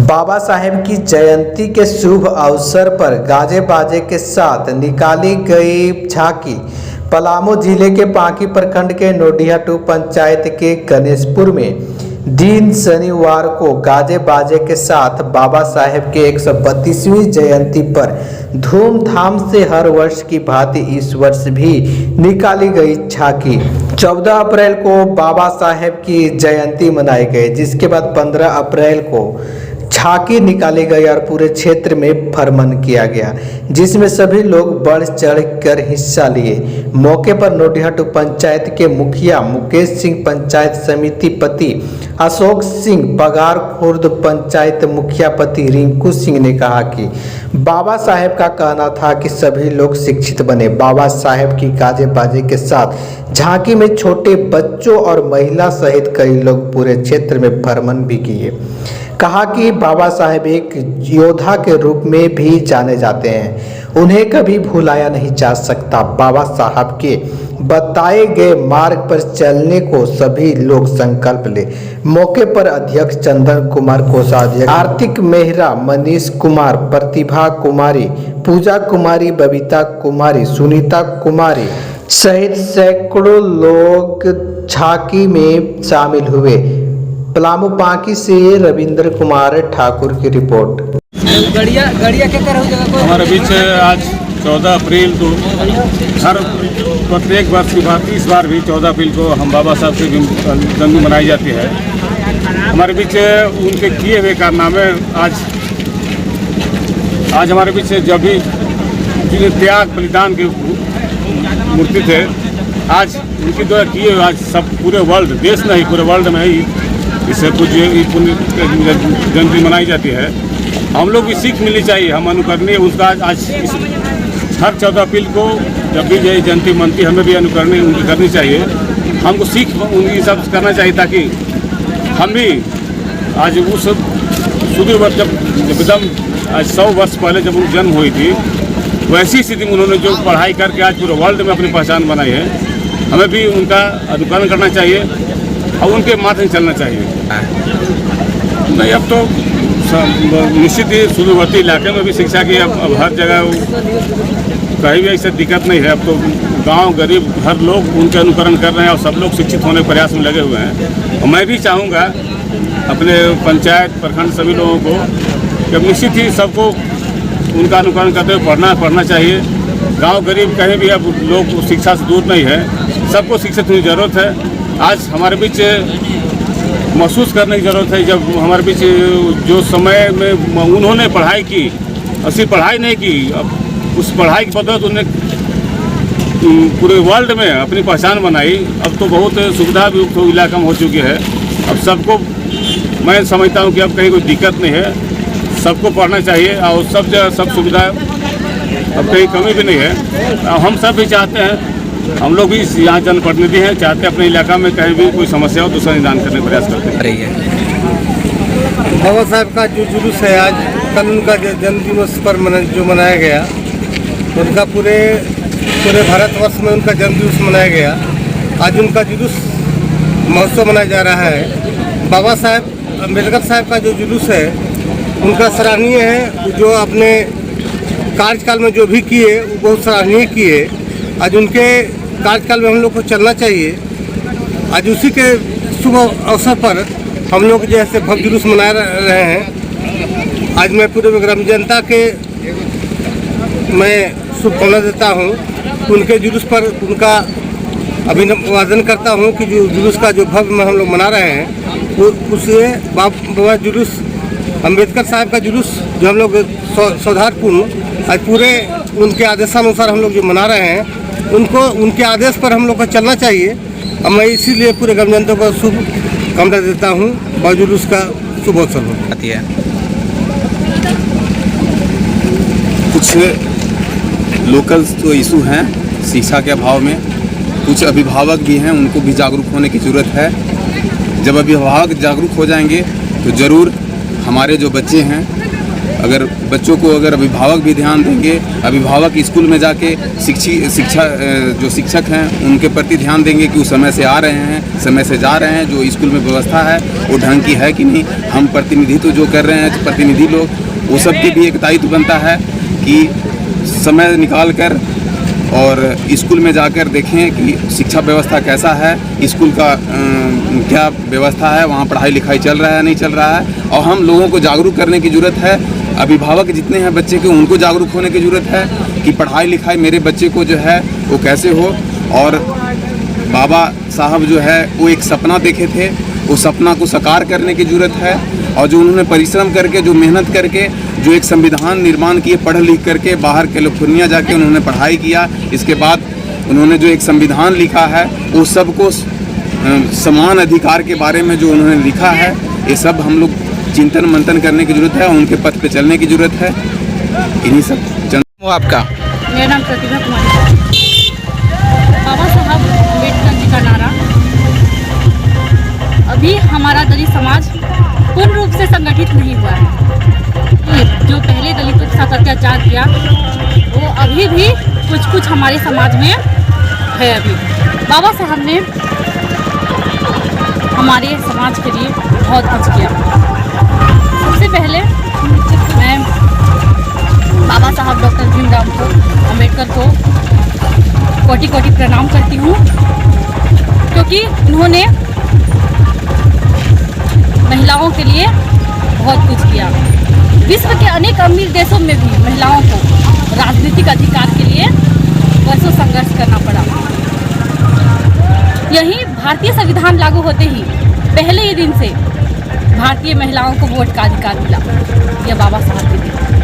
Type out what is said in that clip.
बाबा साहेब की जयंती के शुभ अवसर पर गाजे बाजे के साथ निकाली गई झांकी। पलामू जिले के पांकी प्रखंड के नोडिया 2 पंचायत के गणेशपुर में दिन शनिवार को गाजे बाजे के साथ बाबा साहेब के 132वीं जयंती पर धूमधाम से हर वर्ष की भांति इस वर्ष भी निकाली गई झांकी। 14 अप्रैल को बाबा साहेब की जयंती मनाई गई, जिसके बाद 15 अप्रैल को झांकी निकाली गई और पूरे क्षेत्र में भ्रमण किया गया, जिसमें सभी लोग बढ़ चढ़ कर हिस्सा लिए। मौके पर नोडिया 2 पंचायत के मुखिया मुकेश सिंह, पंचायत समिति पति अशोक सिंह, बगार खुर्द पंचायत मुखिया पति रिंकू सिंह ने कहा कि बाबा साहेब का कहना था कि सभी लोग शिक्षित बने। बाबा साहेब की गाजे बाजे के साथ झांकी में छोटे बच्चों और महिला सहित कई लोग पूरे क्षेत्र में भ्रमण भी किए। कहा कि बाबा साहेब एक योद्धा के रूप में भी जाने जाते हैं, उन्हें कभी भुलाया नहीं जा सकता। बाबा साहब के बताए गए मार्ग पर चलने को सभी लोग संकल्प ले। मौके पर अध्यक्ष चंदन कुमार, कोषाध्यक्ष आर्थिक मेहरा, मनीष कुमार, प्रतिभा कुमारी, पूजा कुमारी, बबीता कुमारी, सुनीता कुमारी सहित सैकड़ों लोग झांकी में शामिल हुए। पलामू पांकी से रविंद्र कुमार ठाकुर की रिपोर्ट। हमारे बीच आज 14 अप्रैल को हर प्रत्येक वर्ष की भांति इस बार भी 14 अप्रैल को हम बाबा साहब की जयंती मनाई जाती है। हमारे बीच उनके किए हुए कारनामे आज हमारे बीच जब भी जिन्हें त्याग बलिदान के मूर्ति थे, आज उनके द्वारा किए हुए आज सब पूरे वर्ल्ड, देश नहीं पूरे वर्ल्ड में ही इससे कुछ जयंती मनाई जाती है। हम लोग भी सीख मिलनी चाहिए, हम अनुकरणीय उसका आज हर 14 अप्रैल को जब भी जयंती मनती हमें भी अनुकरणीय उनकी करनी चाहिए। हमको सीख उनकी सब करना चाहिए ताकि हम भी आज उस सुदूर वर्ष जब एकदम आज 100 वर्ष पहले जब उनकी जन्म हुई थी, वैसी स्थिति में उन्होंने जो पढ़ाई करके आज पूरे वर्ल्ड में अपनी पहचान बनाई है, हमें भी उनका अनुकरण करना चाहिए और उनके मार्ग से चलना चाहिए। नहीं, अब तो निश्चित ही सुदूरवर्ती इलाके में भी शिक्षा की अब हर जगह कहीं भी ऐसी दिक्कत नहीं है। अब तो गांव गरीब हर लोग उनके अनुकरण कर रहे हैं और सब लोग शिक्षित होने के प्रयास में लगे हुए हैं। और मैं भी चाहूँगा अपने पंचायत प्रखंड सभी लोगों को कि अब निश्चित ही सबको उनका अनुकरण करते हुए पढ़ना चाहिए। गाँव गरीब कहीं भी अब लोग शिक्षा से दूर नहीं है, सबको शिक्षित होने की ज़रूरत है। आज हमारे बीच महसूस करने की ज़रूरत है, जब हमारे बीच जो समय में उन्होंने पढ़ाई की और सिर्फ पढ़ाई नहीं की, अब उस पढ़ाई की बदौलत उन्हें पूरे वर्ल्ड में अपनी पहचान बनाई। अब तो बहुत सुविधा भी तो इलाका में हो चुकी है। अब सबको मैं समझता हूँ कि अब कहीं कोई दिक्कत नहीं है, सबको पढ़ना चाहिए और सब जगह सब सुविधा, अब कहीं कमी भी नहीं है। हम सब भी चाहते हैं, हम लोग भी यहाँ जनप्रतिनिधि हैं, चाहते हैं अपने इलाका में कहीं भी कोई समस्या हो तो उसका निदान करने का प्रयास करते हैं। बाबा साहब का जो जुलूस है, आज कल उनका जन्मदिवस पर जो मनाया गया, उनका पूरे भारतवर्ष में उनका जन्मदिवस मनाया गया। आज उनका जुलूस महोत्सव मनाया जा रहा है। बाबा साहब अम्बेडकर साहब का जो जुलूस है उनका सराहनीय है। जो अपने कार्यकाल में जो भी किए वो बहुत सराहनीय किए। आज उनके कार्यकाल में हम लोग को चलना चाहिए। आज उसी के शुभ अवसर पर हम लोग जैसे भव्य जुलूस मना रहे हैं। आज मैं पूरे ग्राम जनता के मैं शुभकामना देता हूँ। उनके जुलूस पर उनका अभिनंदन करता हूँ कि जो जुलूस का जो भव्य में हम लोग मना रहे हैं, वो उससे बाबा जुलूस अम्बेडकर साहब का जुलूस जो हम लोग सौहार्दपूर्ण आज पूरे उनके आदेशानुसार हम लोग जो मना रहे हैं, उनको उनके आदेश पर हम लोग को चलना चाहिए। और मैं इसीलिए पूरे ग्राम जनता को शुभ कामना देता हूँ। जुलूस का शुभ अवसर होती है। कुछ लोकल जो इशू हैं शिक्षा के अभाव में, कुछ अभिभावक भी हैं, उनको भी जागरूक होने की ज़रूरत है। जब अभिभावक जागरूक हो जाएंगे तो ज़रूर हमारे जो बच्चे हैं अगर बच्चों को अगर अभिभावक भी ध्यान देंगे, अभिभावक स्कूल में जाके जो शिक्षक हैं उनके प्रति ध्यान देंगे कि वो समय से आ रहे हैं, समय से जा रहे हैं, जो स्कूल में व्यवस्था है वो ढंग की है कि नहीं, हम प्रतिनिधित्व जो कर रहे हैं प्रतिनिधि लोग, वो सब की भी एक दायित्व बनता है कि समय निकाल कर और स्कूल में जाकर देखें कि शिक्षा व्यवस्था कैसा है, स्कूल का क्या व्यवस्था है, वहाँ पढ़ाई लिखाई चल रहा है नहीं चल रहा है। और हम लोगों को जागरूक करने की ज़रूरत है, अभिभावक जितने हैं बच्चे के उनको जागरूक होने की ज़रूरत है कि पढ़ाई लिखाई मेरे बच्चे को जो है वो कैसे हो। और बाबा साहब जो है वो एक सपना देखे थे, उस सपना को साकार करने की ज़रूरत है। और जो उन्होंने परिश्रम करके, जो मेहनत करके जो एक संविधान निर्माण किए, पढ़ लिख करके बाहर कैलिफोर्निया जाके उन्होंने पढ़ाई किया, इसके बाद उन्होंने जो एक संविधान लिखा है वो सबको समान अधिकार के बारे में जो उन्होंने लिखा है, ये सब हम लोग चिंतन मंथन करने की ज़रूरत है और उनके पथ पे चलने की ज़रूरत है। इन्हीं सब वो आपका मेरा नाम प्रतिभा कुमारी। बाबा साहब अम्बेडकर जी का नारा, अभी हमारा दलित समाज पूर्ण रूप से संगठित नहीं हुआ है। जो पहले दलितों के साथ अत्याचार किया वो अभी भी कुछ हमारे समाज में है। अभी बाबा साहब ने हमारे समाज के लिए बहुत कुछ किया। सबसे पहले मैं बाबा साहब डॉक्टर भीमराव अम्बेडकर को कोटि कोटि प्रणाम करती हूँ, क्योंकि उन्होंने महिलाओं के लिए बहुत कुछ किया। विश्व के अनेक अमीर देशों में भी महिलाओं को राजनीतिक अधिकार के लिए वर्षों संघर्ष करना पड़ा। यही भारतीय संविधान लागू होते ही पहले ही दिन से भारतीय महिलाओं को वोट का अधिकार मिला। यह बाबा साहब के दिन।